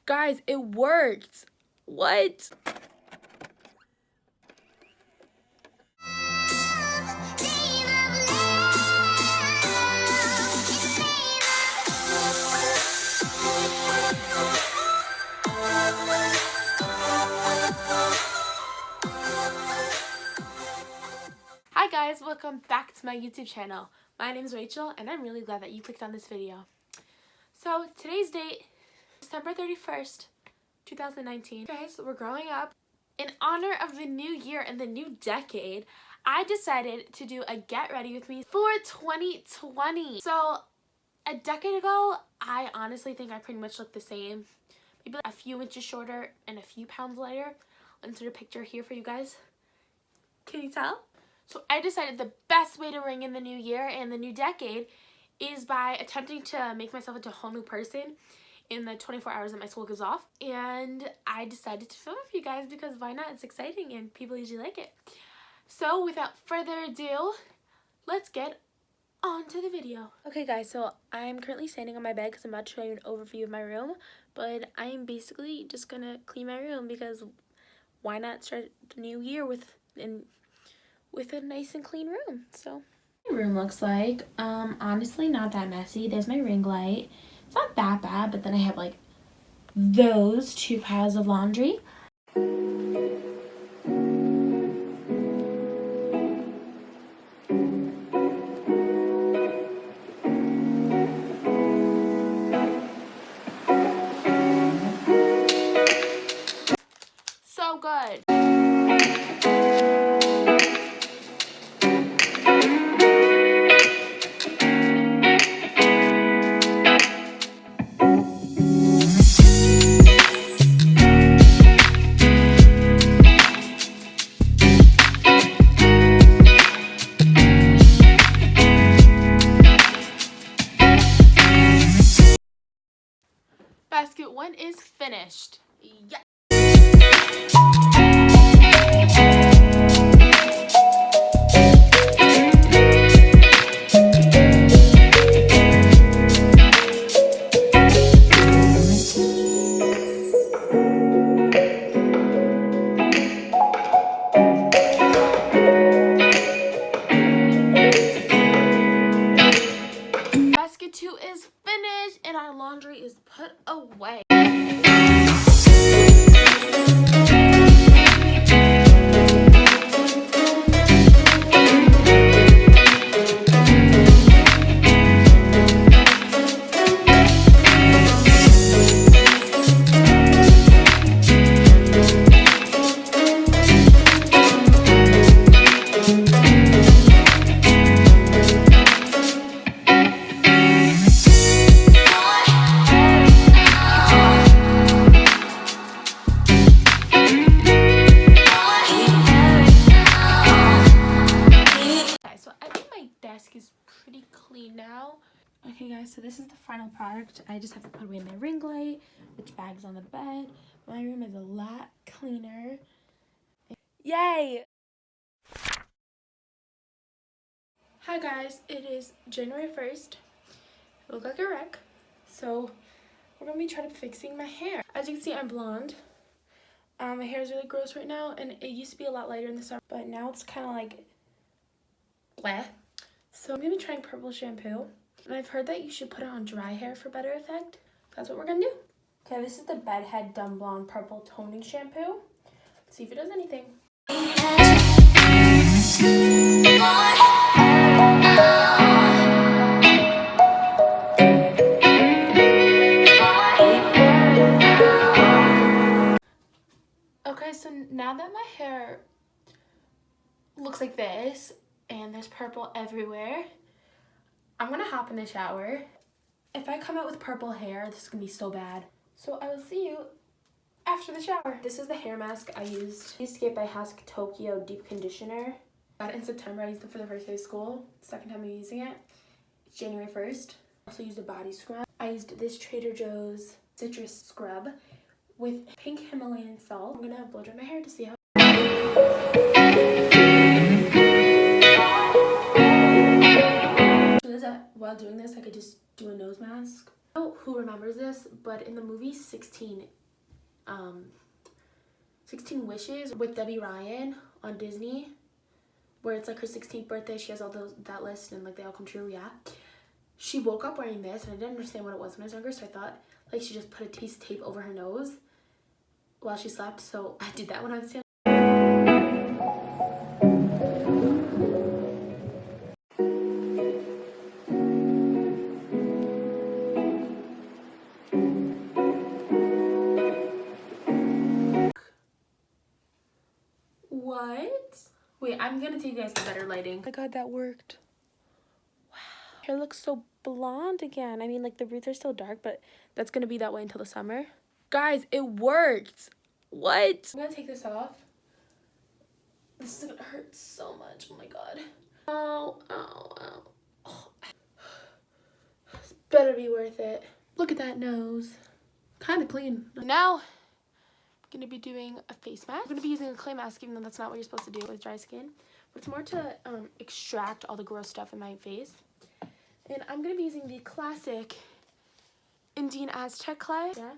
Guys, it worked. What? Hi guys, welcome back to my YouTube channel. My name is Rachel and I'm really glad that you clicked on this video. So today's date, December 31st, 2019. Guys, we're growing up. In honor of the new year and the new decade, I decided to do a get ready with me for 2020. So a decade ago, I honestly think I pretty much looked the same. Maybe a few inches shorter and a few pounds lighter. I'll insert a picture here for you guys. Can you tell? So I decided the best way to ring in the new year and the new decade is by attempting to make myself into a whole new person in the 24 hours that my school goes off. And I decided to film it for you guys because why not? It's exciting and people usually like it. So without further ado, let's get on to the video. Okay guys, so I'm currently standing on my bed because I'm about to show you an overview of my room. But I am basically just gonna clean my room because why not start the new year with a nice and clean room. So my room looks like honestly not that messy. There's my ring light. It's not that bad, but then I have like those two piles of laundry. So good. Basket 1 is finished. Yeah. Basket 2 is finished and our laundry is put away. Is pretty clean now. Okay guys, so this is the final product. I just have to put away my ring light, which bag's on the bed. My room is a lot cleaner. Yay! Hi guys, it is January 1st. I look like a wreck. So we're gonna be trying to fixing my hair. As you can see, I'm blonde. My hair is really gross right now, and it used to be a lot lighter in the summer, but now it's kind of like bleh. So I'm going to be trying purple shampoo. And I've heard that you should put it on dry hair for better effect. That's what we're going to do. Okay, this is the Bedhead Dumb Blonde Purple Toning Shampoo. Let's see if it does anything. Okay, so now that my hair looks like this, and there's purple everywhere, I'm gonna hop in the shower. If I come out with purple hair, this is gonna be so bad. So I will see you after the shower. This is the hair mask I used. Escape by Hask Tokyo Deep Conditioner. Got it in September. I used it for the first day of school. Second time I'm using it. It's January 1st. Also used a body scrub. I used this Trader Joe's citrus scrub with pink Himalayan salt. I'm gonna blow dry my hair to see how. While doing this, I could just do a nose mask. Oh, who remembers this, but in the movie 16 Wishes with Debbie Ryan on Disney, where it's like her 16th birthday, she has all that list and like they all come true, yeah. She woke up wearing this and I didn't understand what it was when I was younger, so I thought like she just put a piece of tape over her nose while she slept, so I did that when I was young. What? Wait, I'm gonna take you guys to better lighting. Oh my god, that worked. Wow. Hair looks so blonde again. I mean, like, the roots are still dark, but that's gonna be that way until the summer. Guys, it worked. What? I'm gonna take this off. This is gonna hurt so much. Oh my god. Oh, ow, ow. Oh. This better be worth it. Look at that nose. Kind of clean. Now, I'm gonna be doing a face mask. I'm gonna be using a clay mask, even though that's not what you're supposed to do with dry skin. But it's more to extract all the gross stuff in my face. And I'm gonna be using the classic Indian Aztec clay. Yeah.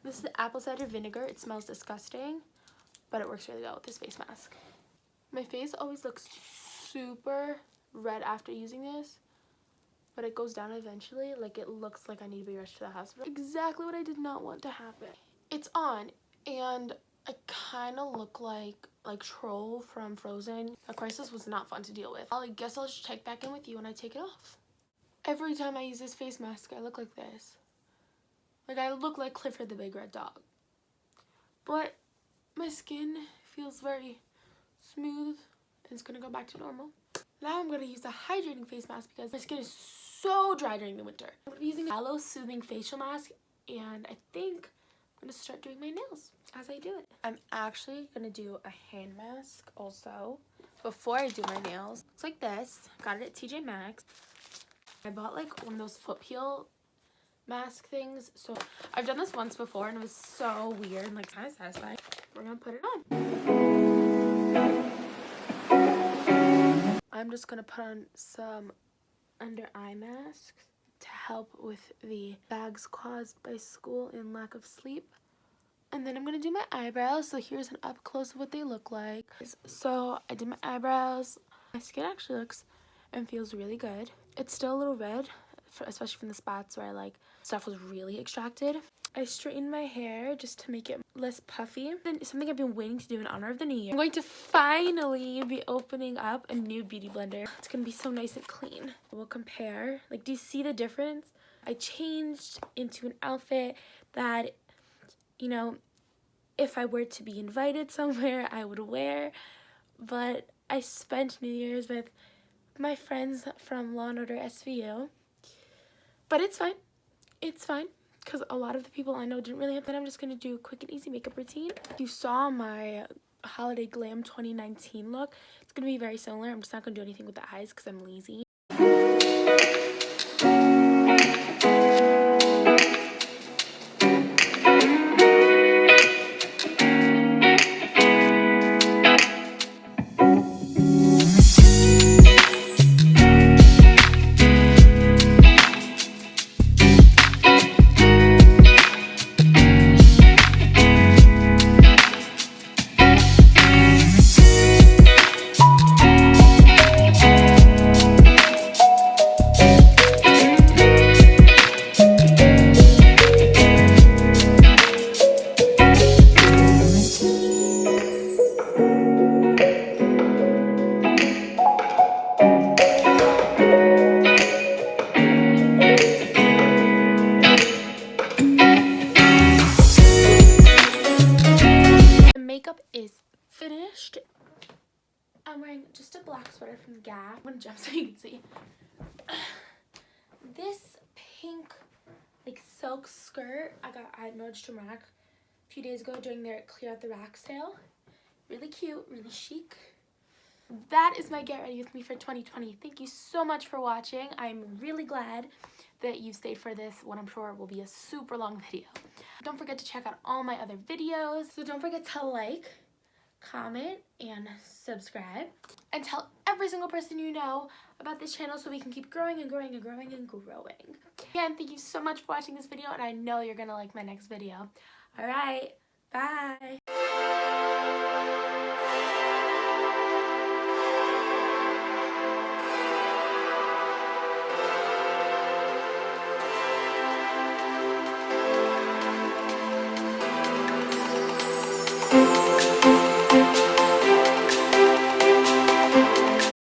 This is the apple cider vinegar. It smells disgusting, but it works really well with this face mask. My face always looks super red after using this, but it goes down eventually. Like, it looks like I need to be rushed to the hospital. Exactly what I did not want to happen. It's on, and I kind of look like Troll from Frozen. Of course, this was not fun to deal with. I guess I'll just check back in with you when I take it off. Every time I use this face mask, I look like this. Like, I look like Clifford the Big Red Dog. But my skin feels very smooth, and it's gonna go back to normal. Now I'm gonna use a hydrating face mask because my skin is so dry during the winter. I'm gonna be using a Aloe Soothing Facial Mask, and I think I'm gonna start doing my nails as I do it. I'm actually gonna do a hand mask also before I do my nails. Looks like this. Got it at TJ Maxx. I bought like one of those foot peel mask things. So I've done this once before and it was so weird and like kind of satisfying. We're gonna put it on. I'm just gonna put on some under eye masks to help with the bags caused by school and lack of sleep. And then I'm gonna do my eyebrows. So here's an up close of what they look like. So I did my eyebrows. My skin actually looks and feels really good. It's still a little red, especially from the spots where like stuff was really extracted. I straightened my hair just to make it less puffy. Then something I've been waiting to do in honor of the new year. I'm going to finally be opening up a new beauty blender. It's gonna be so nice and clean. We'll compare. Like, do you see the difference? I changed into an outfit that, you know, if I were to be invited somewhere, I would wear. But I spent New Year's with my friends from Law & Order SVU. But it's fine. It's fine. Because a lot of the people I know didn't really have that. I'm just going to do a quick and easy makeup routine. You saw my Holiday Glam 2019 look. It's going to be very similar. I'm just not going to do anything with the eyes because I'm lazy. Makeup is finished. I'm wearing just a black sweater from Gap. I'm gonna jump so you can see. This pink like silk skirt I got at Nordstrom Rack a few days ago during their Clear Out the Rack sale. Really cute, really chic. That is my get ready with me for 2020. Thank you so much for watching. I'm really glad that you stayed for this, what I'm sure will be a super long video. Don't forget to check out all my other videos. So don't forget to like, comment, and subscribe. And tell every single person you know about this channel so we can keep growing and growing and growing and growing. Again, thank you so much for watching this video, and I know you're gonna like my next video. Alright, bye!